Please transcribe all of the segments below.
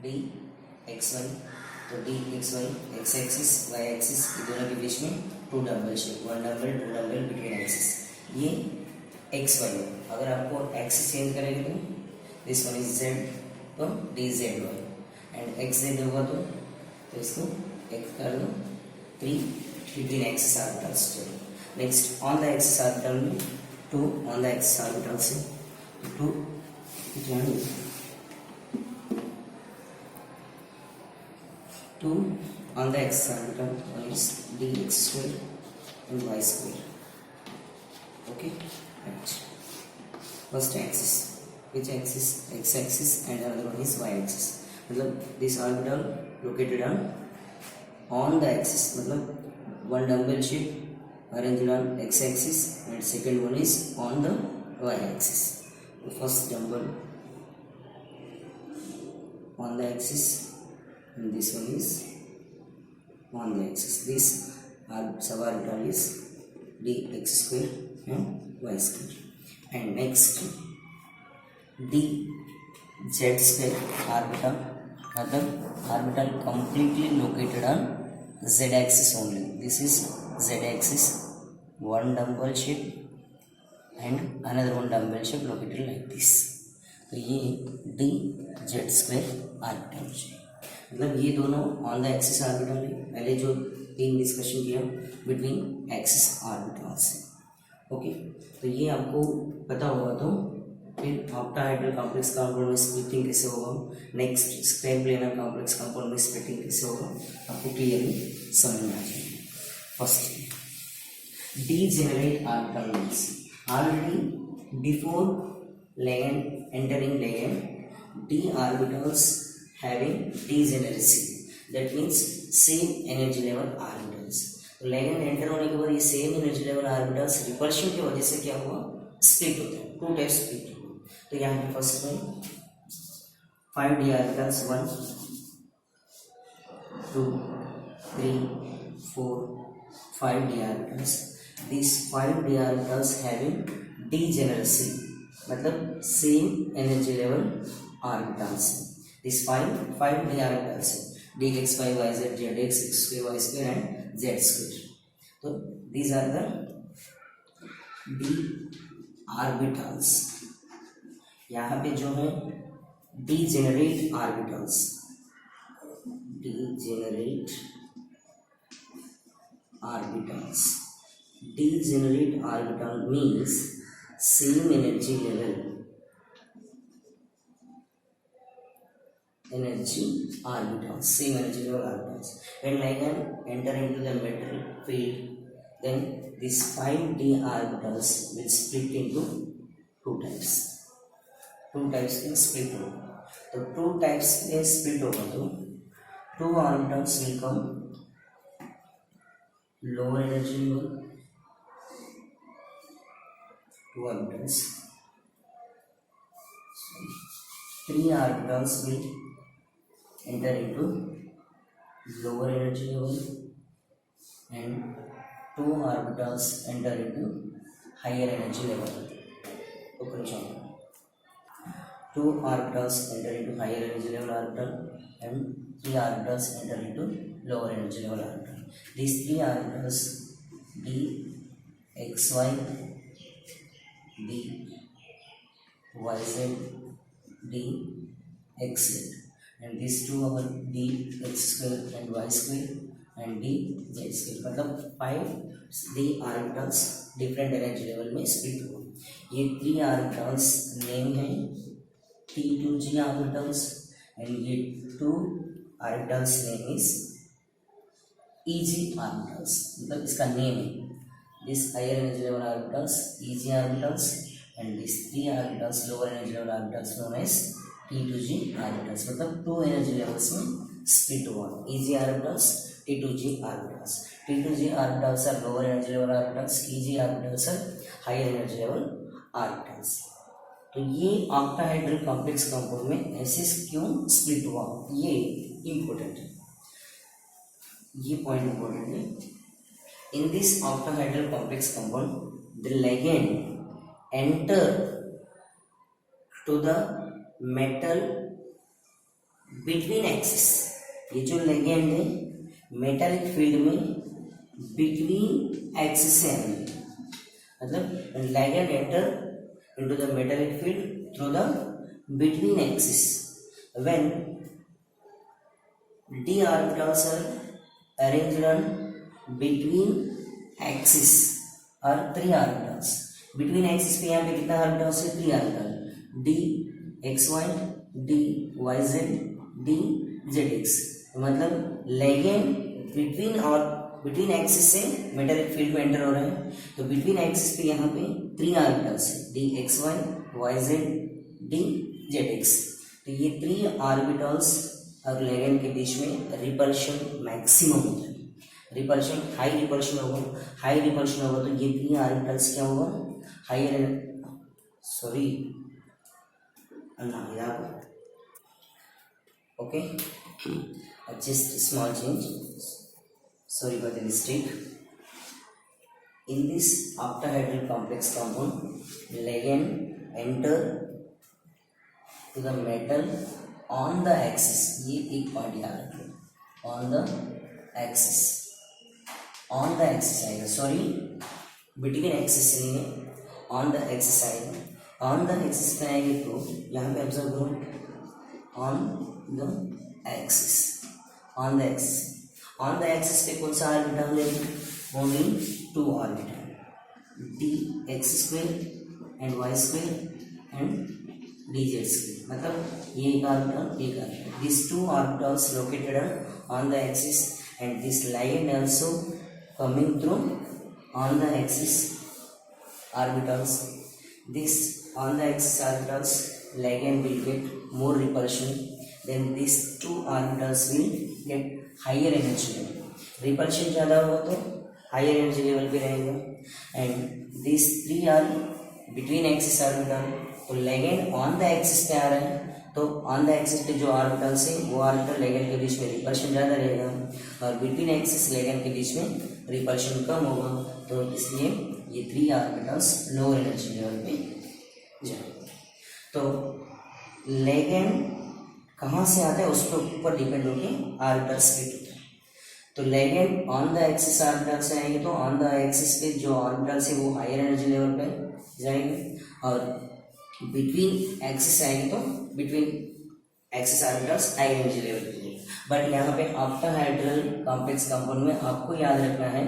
D x Y. तो D x Y, X axis Y axis, ये दोनों के बीच में two dumbbell shape, one dumbbell two dumbbell between axis, ये एक्स वाई है। अगर आपको एक्सिस चेंज करेंगे तो दिस वन इज जेड, तो D Z Y, and X Z होगा तो इसको एक्स कर दो 3 between axis orbitals 2. Next on the axis orbital में 2 on the axis orbital से 2 between 2 on the axis orbital, one is dx square and y square. Okay, right. First axis, which axis? X axis, and another one is y axis. मतलब this orbital located on the axis, मतलब one dumbbell shape arranged on x axis, and second one is on the y axis. The first dumbbell on the axis, and this one is on the axis. This suborbital is dx square and y square. And next dz square orbital, other orbital completely located on z axis only. This is z axis, one dumbbell shape and another one dumbbell shape located like this. तो ये D Z square orbital है, मतलब ये दोनों on the axis orbital है। पहले जो तीन डिस्कशन किया बिटवीन एक्सिस ऑर्बिटल्स है। ओके, तो ये आपको पता होगा तो फिर ऑक्टाहेड्रल कॉम्प्लेक्स कंपाउंड में स्प्लिटिंग कैसे होगा, next square planar complex compound में स्प्लिटिंग कैसे होगा, आपको क्लियरली समझ में आ जाएगा। First degenerate orbital means already before ligand entering ligand, d orbitals having degeneracy, that means same energy level orbitals. तो ligand एंटर होने के बाद ये same energy level orbitals repulsion की वजह से क्या हुआ, स्प्लिट होते हैं, टू टाइप स्प्लिट हुआ। तो यहाँ पे फर्स्ट में 5 d orbitals 1 2 3 4 5 d orbitals. These 5 d orbitals having degeneracy, मतलब same energy level orbitals. This 5 d orbitals है, d x y y z z x x square y square and z square. तो these are the d orbitals. यहाँ पे जो है degenerate orbitals, degenerate orbitals. Degenerate orbital means same energy level, energy orbitals, same energy level orbitals. When ligand enter into the metal field, then these 5d orbitals will split into two types. Two types में split होगा, तो two types में split होगा तो two orbitals will come lower energy level, two orbitals, 3 orbitals will enter into lower energy level, and 2 orbitals enter into higher energy level. Okay, 2 orbitals enter into higher energy level orbital, and 3 orbitals enter into lower energy level orbital. These 3 orbitals d xy, d yz, d xz, and these two are d x square and y square and d z square. मतलब 5 d orbitals different energy level में split हुआ। ये 3 orbitals name है T2g orbitals, and ये 2 orbitals name is EG orbitals, मतलब इसका name है। This higher energy level orbitals EG orbitals, and these 3 orbitals lower energy level orbitals known as T2g orbitals, मतलब 2 energy levels में split हुआ। EG orbitals, T2g orbitals. T2g orbitals are lower energy level orbitals, EG orbitals are higher energy level orbitals. तो ये octahedral complex compound में ऐसे क्यों split हुआ, ये इंपॉर्टेंट है, ये पॉइंट इंपॉर्टेंट है। In this octahedral complex compound, the ligand enter to the metal between axis, ये जो लेगेंड है मेटालिक फील्ड में बिटवीन एक्सिस से आएंगे, मतलब ligand enter into the metallic field through the between axis when d orbitals are arranged on between axis or 3 orbitals. between axis पे यहाँ पे कितना ऑर्बिटल्स है? 3 orbital, d xy, d yz, d zx. मतलब ligand between और between axis से metallic field में enter हो रहे हैं, तो बिटवीन एक्सिस पे यहाँ पे 3 ऑर्बिटल्स है, d x y, y z, d z x. तो ये 3 ऑर्बिटल्स और लेगेंड के बीच में रिपल्शन मैक्सिमम होता है. रिपल्शन हाई रिपल्शन होगा, हाई रिपल्शन होगा तो ये 3 ऑर्बिटल्स क्या होगा? Higher, sorry okay, just small change, sorry for the mistake. In this octahedral complex compound, ligand enter to the metal on the axis. ये एक पार्ट याद रखिए, on the axis, on the axis आएगा, sorry between axis नहीं है, on the axis आएगा. on the axis पे आएंगे तो यहाँ पे ऑब्जर्व करो, on the axis, on the axis, on the axis पे कौन सा ऑर्बिटल है? Only 2 orbital, d x square and y square and D Z square. मतलब ये एक ऑर्बिटल, एक orbital. This 2 orbitals located on the axis and this line also coming through on the axis orbitals. This on the axis orbitals ligand will get more repulsion, then these 2 orbitals will get higher energy level. repulsion ज़्यादा होगा तो higher energy level पे रहेगा. and these 3 are between axis orbital, तो ligand on the axis पे आ रहे हैं, तो on the axis पे जो orbitals है वो orbital ligand के बीच में repulsion ज़्यादा रहेगा, और between axis ligand के बीच में repulsion कम होगा, तो इसलिए ये 3 ऑर्बिटल्स लोअर एनर्जी लेवल पे जाएंगे. तो लेगेंड कहाँ से आता है उस पर ऊपर डिपेंड होकर ऑर्बिटल स्प्लिट होता है. तो ligand on the axis orbital से आएंगे तो ऑन द एक्सिस पे जो ऑर्बिटल्स है वो हायर एनर्जी लेवल पे जाएंगे, और बिटवीन एक्सिस आएंगे तो between axis orbitals high energy level पे जाएंगे. बट यहाँ पे ऑक्टाहेड्रल कॉम्प्लेक्स कंपाउंड में आपको याद रखना है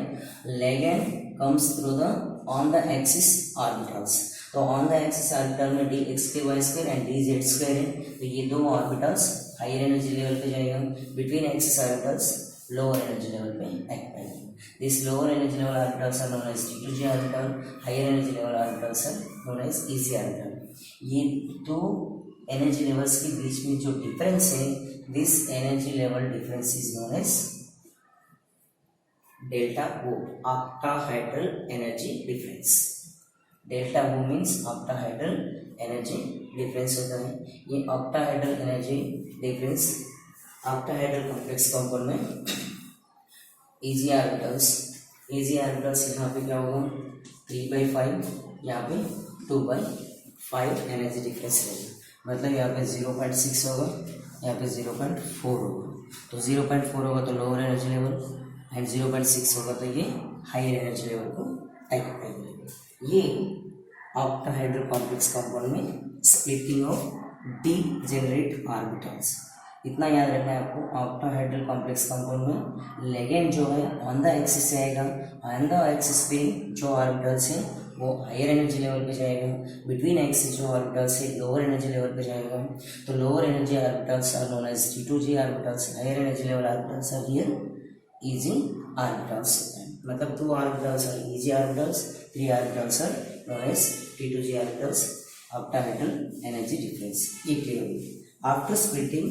ligand comes through the on the axis orbitals. तो on the axis orbital में d x k y square and d z square है, तो ये 2 ऑर्बिटल्स हायर एनर्जी लेवल पे जाएगा, between axis orbitals lower energy level पे act करेंगे. This lower energy level orbitals are known as T2G orbital, higher energy level orbitals are known as EG orbital. ये 2 energy levels के बीच में जो difference है, this energy level difference is known as delta O, octahedral energy difference. Delta O means octahedral energy difference होता है. ये octahedral energy difference octahedral complex compound में EG ऑर्बिटल्स यहाँ पे क्या होगा? 3/5, यहाँ पे 2/5 एनर्जी डिफरेंस रहेगा. मतलब यहाँ पे 0.6 होगा, यहाँ पे 0.4 होगा. तो 0.4 होगा तो लोअर एनर्जी लेवल, एंड 0.6 होगा तो ये हायर एनर्जी लेवल को टाइप करेंगे. ये ऑक्टाहेड्रल कॉम्प्लेक्स कंपाउंड में स्प्लिटिंग ऑफ डीजेनरेट ऑर्बिटल्स. इतना याद रखना है आपको. ऑक्टाहेड्रल कॉम्प्लेक्स कंपाउंड में लेगेंड जो है ऑन द एक्सिस से आएगा, ऑन द एक्सिस पे जो ऑर्बिटल्स है वो हायर एनर्जी लेवल पे जाएगा, बिटवीन एक्सिस जो ऑर्बिटल्स है लोअर एनर्जी लेवल पे जाएगा. तो lower energy orbitals are known as T2G orbitals, higher energy level orbitals are here EG orbitals. मतलब 2 orbitals are EG orbitals, 3 orbitals are known as T2G orbitals. octahedral energy difference. ये clear होगी. After splitting,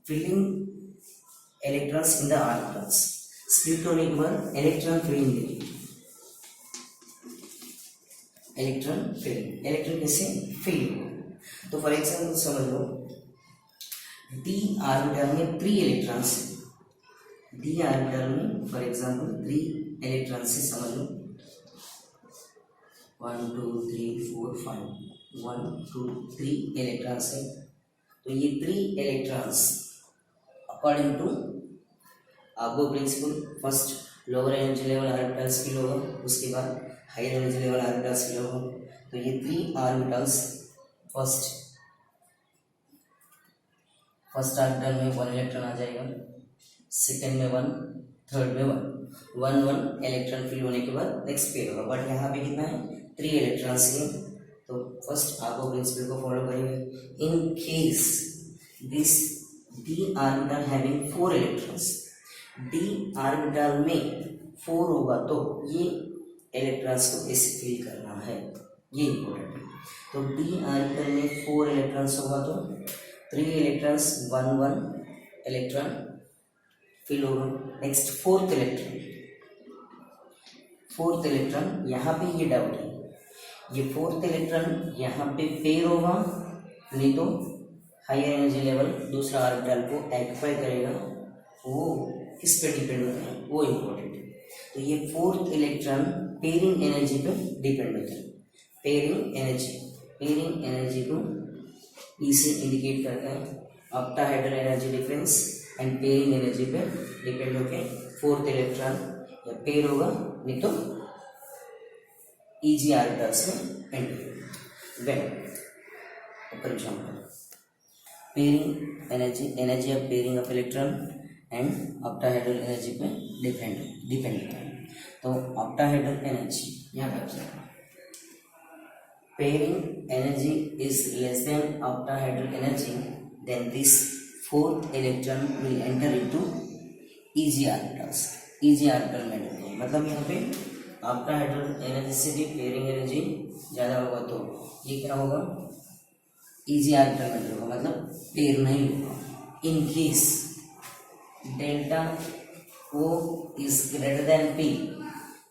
filling electrons in the orbitals. split होने के बाद electron filling देखिए. electron filling, electron कैसे fill होगा? तो for example समझ लो d orbital में 3 electrons है. डी ऑर्बिटल में फॉर एग्जांपल 3 इलेक्ट्रॉन से समझ लो 1 2 3 4 5 1 2 3 इलेक्ट्रॉन्स है. तो ये 3 electrons according to aufbau principle, first lower energy level orbitals fill होगा, उसके बाद higher energy level orbitals fill होगा। तो ये 3 ऑर्बिटल्स फर्स्ट ऑर्बिटल में 1 इलेक्ट्रॉन आ जाएगा, सेकेंड में 1, थर्ड में 1 इलेक्ट्रॉन फिल होने के बाद नेक्स्ट पेयर होगा। बट यहाँ पे कितना है, 3 इलेक्ट्रॉन्स हैं। तो फर्स्ट आगो प्रिंसिपल को फॉलो करेंगे। In case this d orbital having 4 electrons, d orbital में 4 होगा तो ये इलेक्ट्रॉन्स को ऐसे फिल करना है, ये इंपॉर्टेंट है। तो d ऑर्बिटल में 4 इलेक्ट्रॉन्स होगा तो 3 इलेक्ट्रॉन्स 1 इलेक्ट्रॉन फिल होगा। नेक्स्ट फोर्थ इलेक्ट्रॉन यहाँ पे ये डाउट है, ये फोर्थ इलेक्ट्रॉन यहाँ पे पेयर होगा, नहीं तो हायर एनर्जी लेवल दूसरा ऑर्बिटल को ऑक्यूपाई करेगा, वो किस पे डिपेंड होता है, वो इम्पोर्टेंट है। तो ये फोर्थ इलेक्ट्रॉन पेयरिंग एनर्जी पे डिपेंड होता है। पेयरिंग एनर्जी को ई से इंडिकेट करता है, octahedral energy difference and pairing energy पे डिपेंड होकर फोर्थ इलेक्ट्रॉन या पेयर होगा, नहीं तो ईजी ऑर्बिटल्स में enter. When for example pairing energy of pairing of electron and octahedral energy पे डिपेंड होता है। तो ऑक्टाहेड्रल एनर्जी यहाँ पे pairing energy is less than octahedral energy, then this fourth electron will enter into EG orbitals, EG orbital में डलेगा। मतलब यहाँ पे ऑक्टाहेड्रल एनर्जी से भी पेयरिंग एनर्जी ज़्यादा होगा तो ये क्या होगा, EG ऑर्बिटल में डलेगा, मतलब पेयर नहीं होगा। In case delta O is greater than P,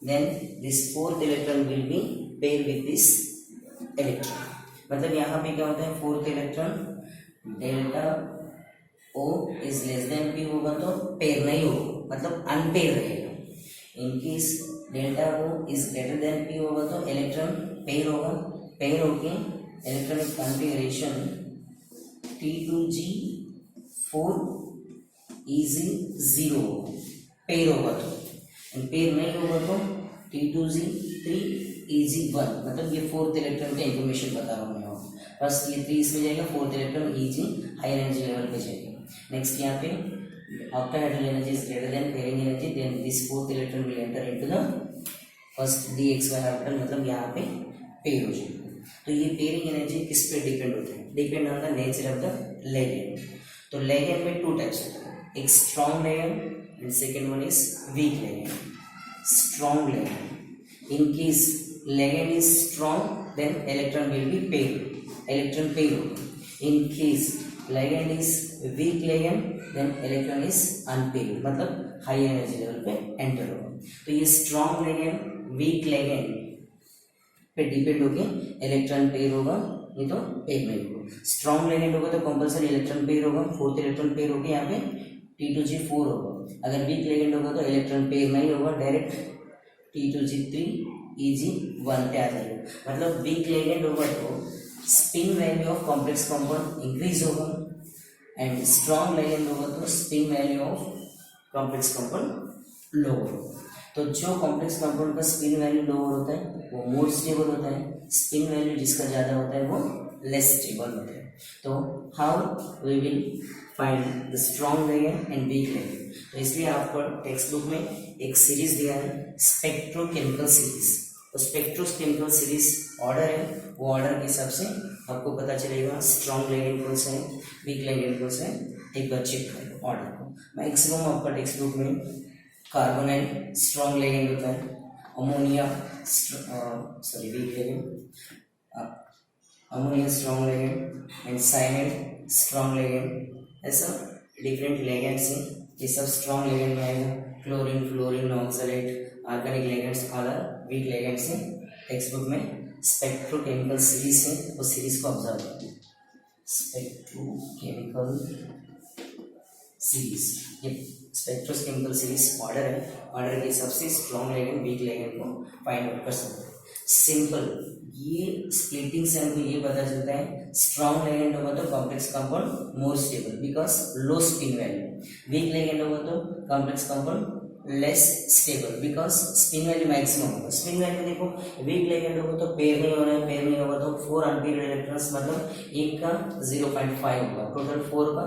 then this fourth electron will be paired with this electron। मतलब यहाँ पे क्या होता है, fourth electron delta O is less than P होगा तो पेयर नहीं होगा, मतलब अनपेयर रहेगा। In case delta O is greater then P होगा तो इलेक्ट्रॉन पेयर होगा, पेयर होके electronic configuration T2G4 EG0 pair होगा तो, पेयर नहीं होगा तो T2G3 EG1, मतलब ये फोर्थ इलेक्ट्रॉन का इंफॉर्मेशन बता रहा हूँ मैं। बस ये 3 इसमें जाएगा, fourth electron EG higher energy level पे जाएगा। नेक्स्ट यहाँ पे octahedral energy is greater than pairing energy, then this fourth electron will enter into the first DXY orbital, मतलब यहाँ पे पेयर हो जाएगा। तो ये पेयरिंग एनर्जी किस पे डिपेंड होता है, depend on the nature of the ligand. तो लिगैंड में 2 टाइप्स होते हैं, एक strong ligand and second one is weak ligand. Strong ligand, in case ligand is strong then electron will be paired, electron pair होगा। In case ligand is weak ligand then electron is unpaired, मतलब high energy level पे enter होगा। तो ये strong ligand weak ligand पे depend होके electron pair होगा, नहीं तो पेयर नहीं होगा। स्ट्रॉन्ग लिगैंड होगा तो कंपल्सरी इलेक्ट्रॉन पेयर होगा, फोर्थ इलेक्ट्रॉन पेयर होके यहाँ पे T2G4 होगा। अगर वीक लिगैंड होगा तो इलेक्ट्रॉन पेयर नहीं होगा, डायरेक्ट T2G3 EG1 पे आ जाएगा। मतलब वीक लिगैंड होगा तो spin value of complex compound increase होगा, एंड स्ट्रॉन्ग लिगैंड होगा तो spin value of complex compound lower होगा। तो जो कॉम्प्लेक्स कंपाउंड का स्पिन वैल्यू लोअर होता है वो मोर स्टेबल होता है, स्पिन वैल्यू जिसका ज़्यादा होता है वो लेस स्टेबल होता है। तो how we will find the strong ligand and weak ligand, तो इसलिए आपको टेक्स्ट बुक में एक सीरीज दिया है स्पेक्ट्रोकेमिकल सीरीज। तो स्पेक्ट्रोकेमिकल सीरीज ऑर्डर है, वो ऑर्डर के हिसाब से आपको पता चलेगा स्ट्रॉन्ग लिगैंड कौन सा है, वीक लिगैंड कौन सा है। एक बार चेक कर लो ऑर्डर को। मैक्सिमम आपका टेक्स्ट बुक में कार्बोनाइल स्ट्रॉन्ग लिगैंड होता है, ammonia weak ligand, ammonia strong ligand and cyanide strong ligand, ऐसा डिफरेंट लिगैंड्स हैं, ये सब स्ट्रॉन्ग लिगैंड में आएगा। Chlorine, fluorine, oxalate, organic ligands all are weak ligands हैं। टेक्स्ट बुक में स्पेक्ट्रोकेमिकल सीरीज है, वो सीरीज को ऑब्जर्व करें। स्पेक्ट्रोकेमिकल सीरीज, ये स्पेक्ट्रोकेमिकल सीरीज ऑर्डर है, ऑर्डर के हिसाब से स्ट्रॉन्ग लिगैंड वीक लिगैंड को फाइंड आउट कर सकते हैं। सिंपल ये स्प्लिटिंग से हमको ये पता चलता है स्ट्रॉन्ग लिगैंड होगा तो complex compound more stable because low spin value, week ligand होगा तो complex compound less stable because spin value maximum होगा। स्पिन वैल्यू देखो वीक लेगेंड होगा तो पेयर नहीं हो रहा है, पेयर नहीं होगा तो 4 अनपेयर्ड इलेक्ट्रॉन्स मतलब एक का 0.5 होगा, टोटल 4 का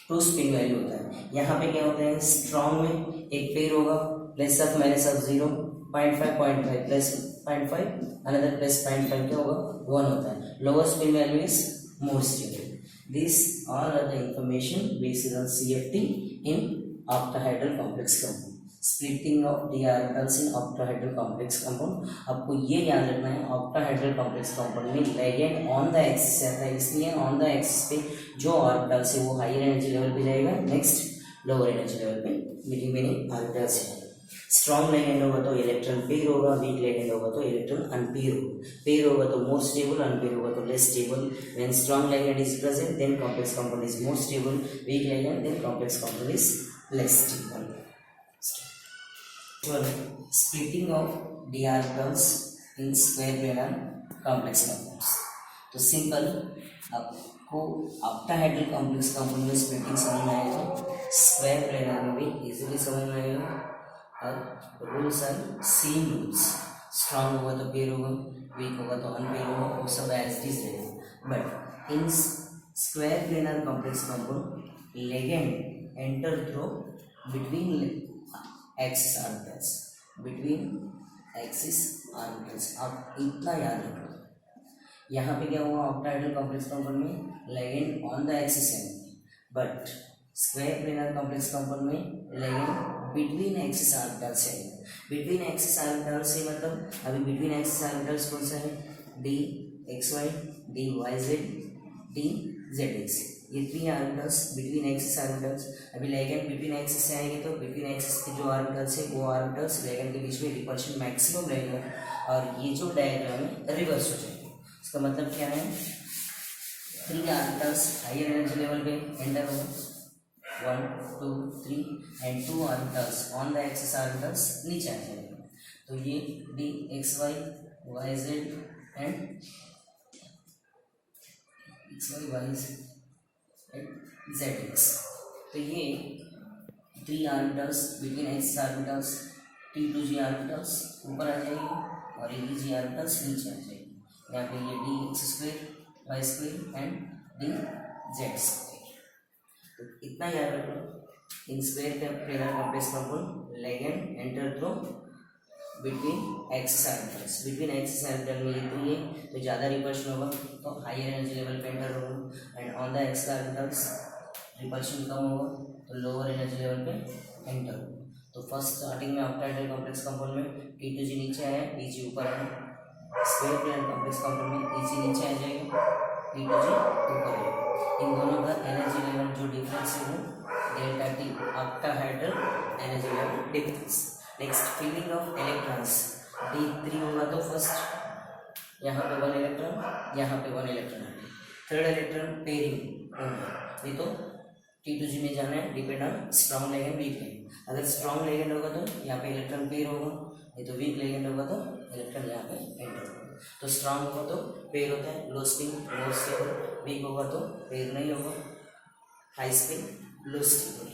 2 स्पिन वैल्यू होता है। यहाँ पे क्या होता है स्ट्रॉन्ग में एक पेयर होगा plus of minus of 0.5 plus 0.5 another plus 0.5 क्या होगा 1 होता है। Lower spin value is more stable. This all are the information based on CFT in octahedral complex compound। Splitting of d orbitals in octahedral complex compound। आपको ये याद रखना है octahedral complex compound में लेगेंड ऑन द एक्सिस रहता है, इसलिए on the axis पे जो ऑर्बिटल्स है वो हायर एनर्जी लेवल पे जाएगा, नेक्स्ट लोअर एनर्जी लेवल पे बिटवीन ऑर्बिटल्स है। स्ट्रॉन्ग लेगेंड होगा तो इलेक्ट्रॉन पेयर होगा, वीक लेगेंड होगा तो इलेक्ट्रॉन अनपेयर होगा। पेयर होगा तो मोर स्टेबल, अनपेयर होगा तो less stable. When strong ligand is present then complex compound is more stable, weak ligand then complex compound is less stable। Splitting of d orbitals in square planar complex compounds। तो simple आपको octahedral complex compound में splitting समझ में आएगा, square planar में भी easily समझ में आएगा। और rules are same rules, strong होगा तो पेयर होगा, वीक होगा तो अनपेयर होगा, वो सब एज इट इज रहेगा। But in square planar complex compound ligand enter through between axis orbitals, between axis orbitals। आप इतना याद रखो। यहाँ पे क्या हुआ ऑक्टाहेड्रल कॉम्प्लेक्स कंपाउंड में लेगेंड ऑन द एक्सिस है, but square planar complex compound में लेगेंड बिटवीन एक्सिस ऑर्बिटल्स है। बिटवीन एक्सिस ऑर्बिटल्स से मतलब अभी बिटवीन एक्सिस ऑर्बिटल्स कौन सा है d x y, d y z, d z x, ये 3 ऑर्बिटल्स बिटवीन एक्सिस ऑर्बिटल्स। अभी लेगेंड बिटवीन एक्सिस से आएंगे तो बिटवीन एक्सिस के जो ऑर्बिटल्स है वो ऑर्बिटल्स लेगेंड के बीच में रिपल्शन मैक्सिमम रहेगा और ये जो डायग्राम है रिवर्स हो जाएगा। इसका मतलब क्या है 3 ऑर्बिटल्स हायर एनर्जी लेवल पे एंटर होगा 1 2 3 and 2 orbitals on the axis orbitals नीचे आ जाएंगे। तो ये D x y y z and x y y zx। तो ये 3 orbitals between axis orbitals T2G orbitals ऊपर आ जाएगी और ये G ऑर्बिटल्स नीचे आ जाएगी। यहाँ पे ये D x square Y square and D Z square. तो इतना याद रखो इन स्क्वायर का planar complex compound ligand enter through between axis orbitals. Between axis orbital में ये 3 है तो ज़्यादा रिपल्शन होगा तो हायर एनर्जी लेवल पे एंटर होगा, and on the axis orbitals repulsion कम होगा तो लोअर एनर्जी लेवल पे एंटर होगा। तो फर्स्ट स्टार्टिंग में ऑक्टाहेड्रल कॉम्प्लेक्स कंपाउंड में T2G नीचे आया, Tg ऊपर आया। स्क्वायर प्लेनर कॉम्प्लेक्स कंपाउंड में Tg नीचे आ जाएगा, T2G ऊपर आएगा। इन दोनों का एनर्जी लेवल जो डिफरेंस है वो delta t octahedral energy level difference. Next filling of electrons D3 होगा तो फर्स्ट यहाँ पे 1 इलेक्ट्रॉन, यहाँ पे 1 इलेक्ट्रॉन, थर्ड इलेक्ट्रॉन पेयरिंग होगा। ये तो T2G में जाना है depend on strong ligand weak ligand. अगर स्ट्रॉन्ग लेगेंड होगा तो यहाँ पे इलेक्ट्रॉन पेयर होगा, नहीं तो वीक लेगेंड होगा तो इलेक्ट्रॉन यहाँ पे एंटर होगा। तो स्ट्रॉन्ग होगा तो पेयर होता है, लो स्पिन लो स्टेबल, वीक होगा तो पेयर नहीं होगा, हाई स्पिन लो स्टेबल।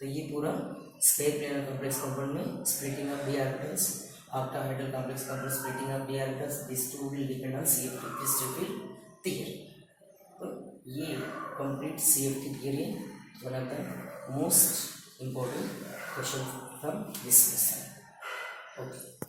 तो ये पूरा स्क्वायर प्लेनर कॉम्प्लेक्स कंपाउंड में splitting of D orbitals, octahedral complex compound splitting of d orbitals, these two will depend on CFT crystal theory। तो ये complete CFT theory one of the most important question from this lesson। Okay।